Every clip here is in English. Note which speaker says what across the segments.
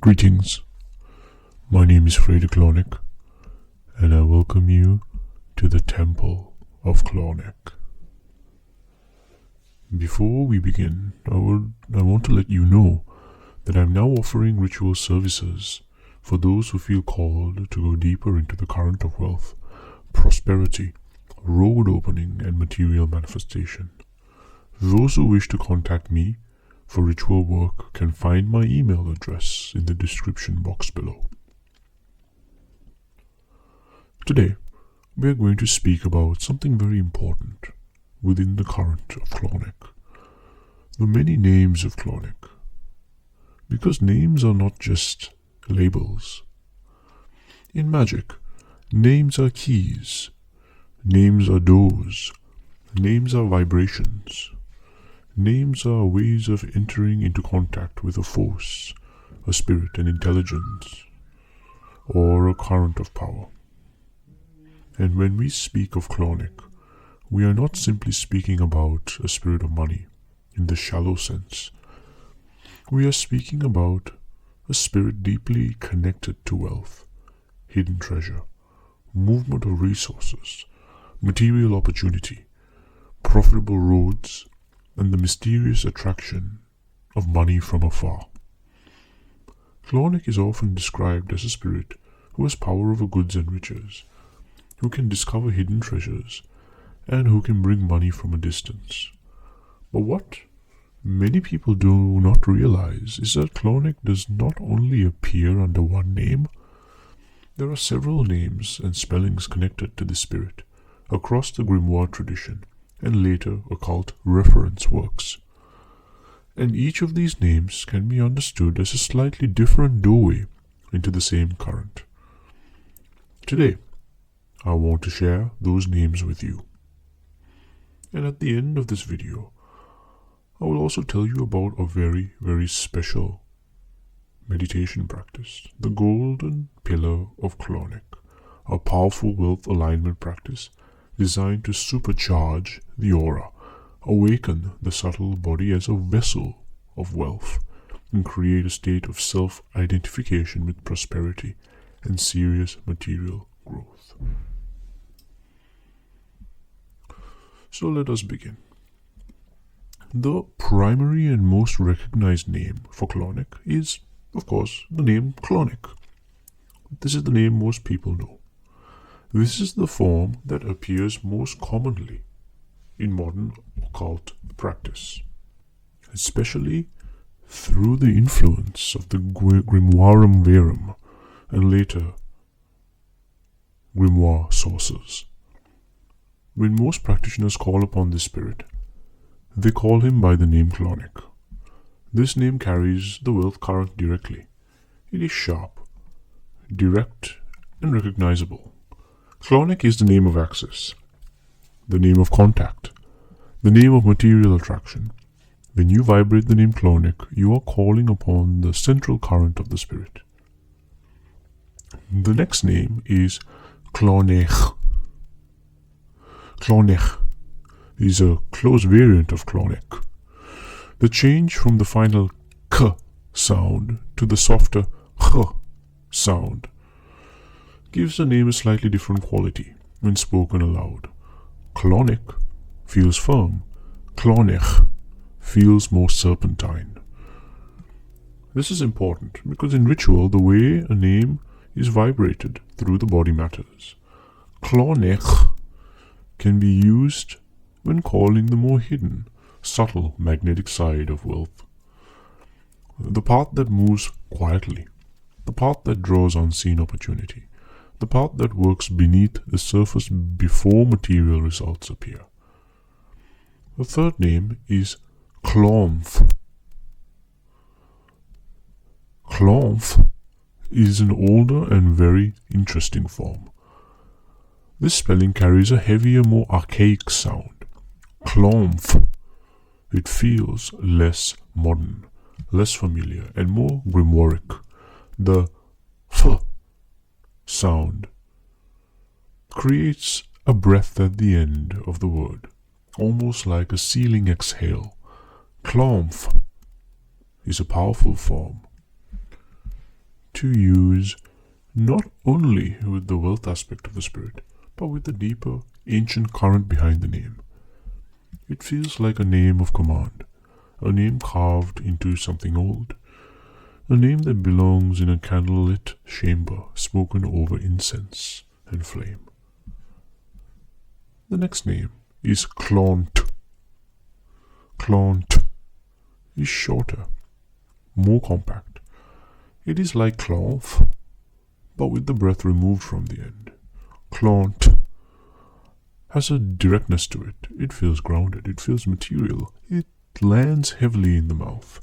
Speaker 1: Greetings, my name is Clauneck, and I welcome you to the Temple of Clauneck. Before we begin, I want to let you know that I am now offering ritual services for those who feel called to go deeper into the current of wealth, prosperity, road opening, and material manifestation. Those who wish to contact me for ritual work can find my email address in the description box below. Today, we are going to speak about something very important within the current of Clauneck. The many names of Clauneck. Because names are not just labels. In Magick, names are keys, names are doors, names are vibrations. Names are ways of entering into contact with a force, a spirit, an intelligence, or a current of power. And when we speak of Clauneck, we are not simply speaking about a spirit of money in the shallow sense. We are speaking about a spirit deeply connected to wealth, hidden treasure, movement of resources, material opportunity, profitable roads, and the mysterious attraction of money from afar. Clauneck is often described as a spirit who has power over goods and riches, who can discover hidden treasures, and who can bring money from a distance. But what many people do not realize is that Clauneck does not only appear under one name. There are several names and spellings connected to this spirit across the grimoire tradition and later occult reference works. And each of these names can be understood as a slightly different doorway into the same current. Today, I want to share those names with you. And at the end of this video, I will also tell you about a very, very special meditation practice, the Golden Pillar of Clauneck, a powerful wealth alignment practice designed to supercharge the aura, awaken the subtle body as a vessel of wealth, and create a state of self-identification with prosperity and serious material growth. So let us begin. The primary and most recognized name for Clauneck is, of course, the name Clauneck. This is the name most people know. This is the form that appears most commonly in modern occult practice, especially through the influence of the grimoire verum and later grimoire sources. When most practitioners call upon this spirit, they call him by the name Clauneck. This name carries the wealth current directly. It is sharp, direct, and recognizable. Clauneck is the name of access, the name of contact, the name of material attraction. When you vibrate the name Clauneck, you are calling upon the central current of the spirit. The next name is Claunech. Claunech is a close variant of Clauneck. The change from the final k sound to the softer h sound gives the name a slightly different quality when spoken aloud. Clauneck feels firm. Claunech feels more serpentine. This is important because in ritual, the way a name is vibrated through the body matters. Claunech can be used when calling the more hidden, subtle magnetic side of wealth. The part that moves quietly, the part that draws unseen opportunity, the part that works beneath the surface before material results appear. The third name is Claunth. Claunth is an older and very interesting form. This spelling carries a heavier, more archaic sound. Claunth. It feels less modern, less familiar, and more grimoiric. The f sound creates a breath at the end of the word, almost like a sealing exhale. Claunth is a powerful form. to use not only with the wealth aspect of the spirit, but with the deeper, ancient current behind the name. It feels like a name of command, a name carved into something old, a name that belongs in a candlelit chamber spoken over incense and flame. The next name is Claunt. Claunt is shorter, more compact. It is like Claunth, but with the breath removed from the end. Claunt has a directness to it. It feels grounded. It feels material. It lands heavily in the mouth.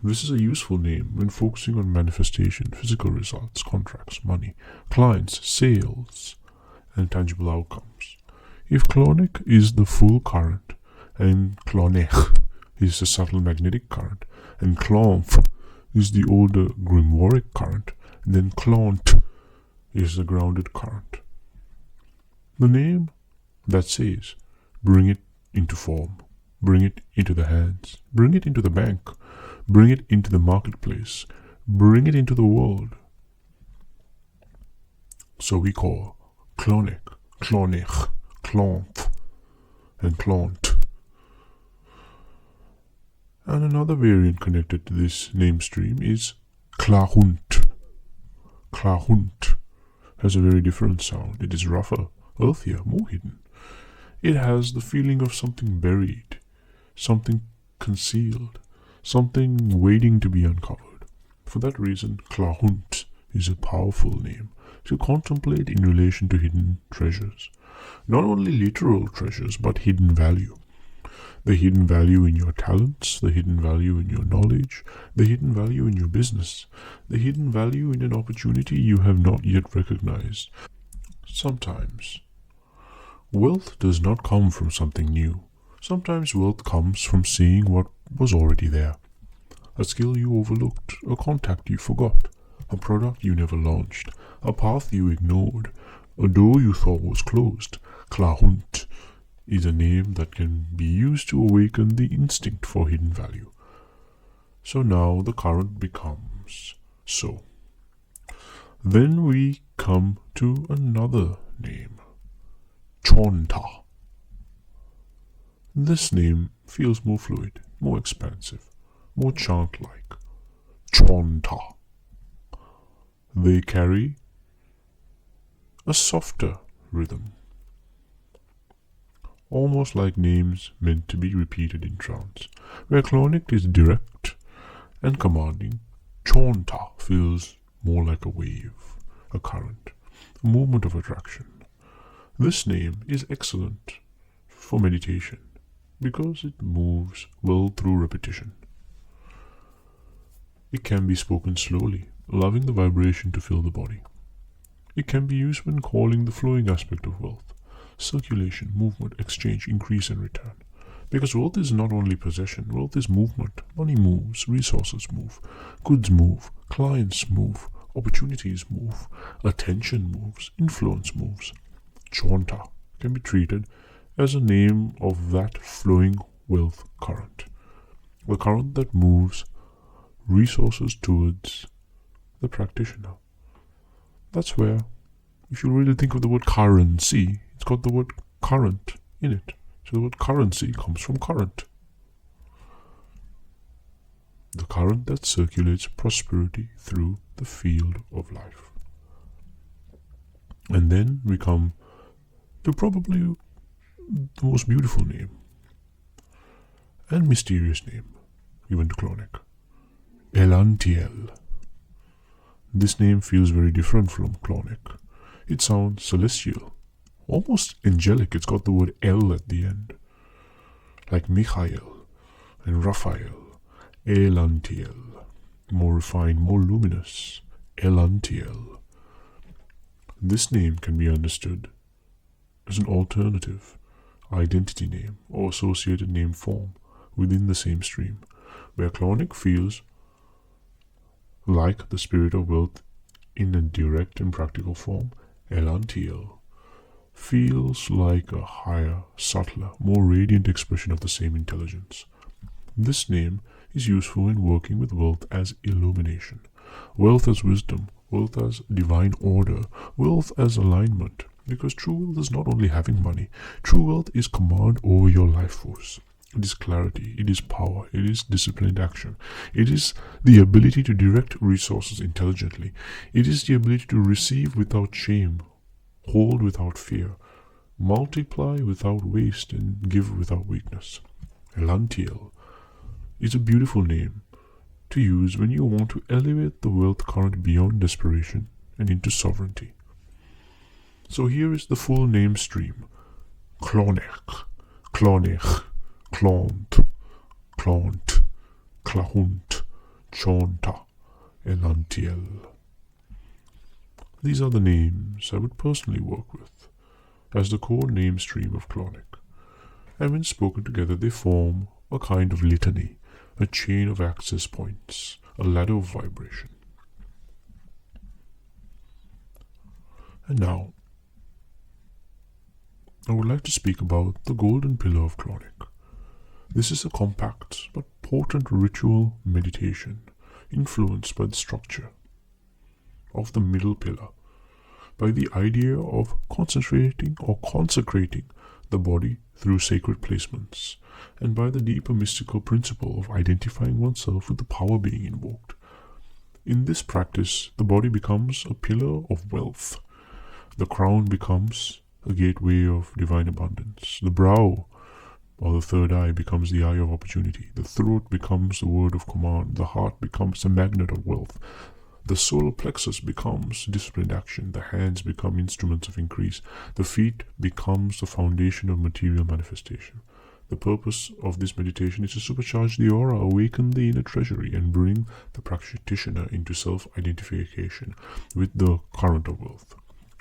Speaker 1: This is a useful name when focusing on manifestation, physical results, contracts, money, clients, sales, and tangible outcomes. If Claunech is the full current, and Claunech is the subtle magnetic current, and Claunth is the older grimoire current, then Claunt is the grounded current. The name that says, bring it into form, bring it into the hands, bring it into the bank, bring it into the marketplace, bring it into the world. So we call Claunech, Claunech, Claunth, and Claunt. And another variant connected to this name stream is Clahunt. Clahunt has a very different sound. It is rougher, earthier, more hidden. It has the feeling of something buried, something concealed, something waiting to be uncovered. For that reason, Clahunt is a powerful name to contemplate in relation to hidden treasures. Not only literal treasures, but hidden value. The hidden value in your talents, the hidden value in your knowledge, the hidden value in your business, the hidden value in an opportunity you have not yet recognized. Sometimes, wealth does not come from something new. Sometimes wealth comes from seeing what was already there. A skill you overlooked, a contact you forgot, a product you never launched, a path you ignored, a door you thought was closed. Clahunt is a name that can be used to awaken the instinct for hidden value. So now the current becomes so. Then we come to another name, Chaunta. This name feels more fluid, more expansive, more chant-like. Chaunta. They carry a softer rhythm, almost like names meant to be repeated in trance. Where Claunech is direct and commanding, Chaunta feels more like a wave, a current, a movement of attraction. This name is excellent for meditation because it moves well through repetition. It can be spoken slowly, allowing the vibration to fill the body. It can be used when calling the flowing aspect of wealth. Circulation, movement, exchange, increase and return. Because wealth is not only possession, wealth is movement. Money moves, resources move, goods move, clients move, opportunities move, attention moves, influence moves. Chaunta can be treated as a name of that flowing wealth current. The current that moves resources towards the practitioner. That's where, if you really think of the word currency, it's got the word current in it. So the word currency comes from current. The current that circulates prosperity through the field of life. And then we come to probably the most beautiful name and mysterious name given to Clauneck, Elantiel. This name feels very different from Clauneck. It sounds celestial, almost angelic. It's got the word El at the end, like Michael and Raphael. Elantiel, more refined, more luminous. Elantiel. This name can be understood as an alternative identity name or associated name form within the same stream, where Clauneck feels like the spirit of wealth in a direct and practical form. Elantiel feels like a higher, subtler, more radiant expression of the same intelligence. This name is useful in working with wealth as illumination, wealth as wisdom, wealth as divine order, wealth as alignment. Because true wealth is not only having money, true wealth is command over your life force. It is clarity, it is power, it is disciplined action. It is the ability to direct resources intelligently. It is the ability to receive without shame, hold without fear, multiply without waste, and give without weakness. Elantiel is a beautiful name to use when you want to elevate the wealth current beyond desperation and into sovereignty. So here is the full name stream: Claunech, Claunech, Claunth, Claunt, Clahunt, Chaunta, Elantiel. These are the names I would personally work with as the core name stream of Clauneck, and when spoken together they form a kind of litany, a chain of access points, a ladder of vibration. And now, I would like to speak about the Golden Pillar of Clauneck. This is a compact but potent ritual meditation influenced by the structure of the middle pillar, by the idea of concentrating or consecrating the body through sacred placements, and by the deeper mystical principle of identifying oneself with the power being invoked. In this practice, the body becomes a pillar of wealth. The crown becomes a gateway of divine abundance. The brow, or the third eye, becomes the eye of opportunity. The throat becomes the word of command. The heart becomes a magnet of wealth. The solar plexus becomes disciplined action. The hands become instruments of increase. The feet becomes the foundation of material manifestation. The purpose of this meditation is to supercharge the aura, awaken the inner treasury, and bring the practitioner into self-identification with the current of wealth.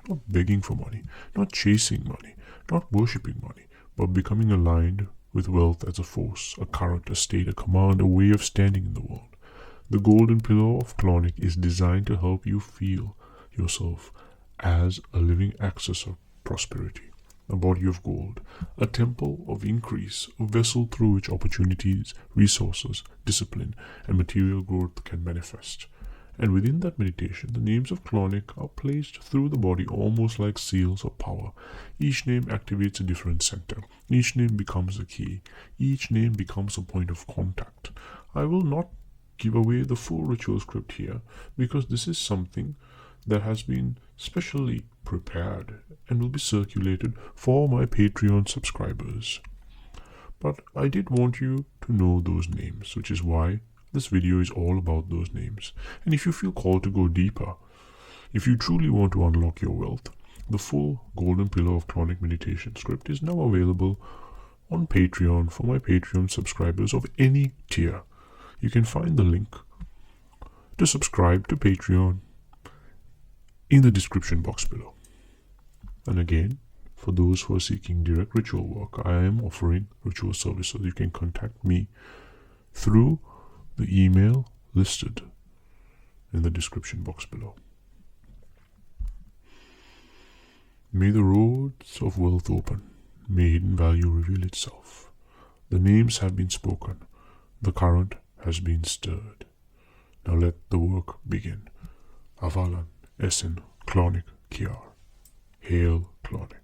Speaker 1: Not begging for money, not chasing money, not worshipping money, but becoming aligned with wealth as a force, a current, a state, a command, a way of standing in the world. The Golden Pillar of Clauneck is designed to help you feel yourself as a living axis of prosperity, a body of gold, a temple of increase, a vessel through which opportunities, resources, discipline, and material growth can manifest. And within that meditation, the names of Clauneck are placed through the body almost like seals of power. Each name activates a different center. Each name becomes a key. Each name becomes a point of contact. I will not give away the full ritual script here, because this is something that has been specially prepared and will be circulated for my Patreon subscribers. But I did want you to know those names, which is why this video is all about those names. And if you feel called to go deeper, if you truly want to unlock your wealth, the full Golden Pillar of Clauneck meditation script is now available on Patreon for my Patreon subscribers of any tier. You can find the link to subscribe to Patreon in the description box below. And again, for those who are seeking direct ritual work, I am offering ritual services. You can contact me through the email listed in the description box below. May the roads of wealth open. May hidden value reveal itself. The names have been spoken. The current has been stirred. Now let the work begin. Avalan, Essen, Claunech, Kiar. Hail Claunech.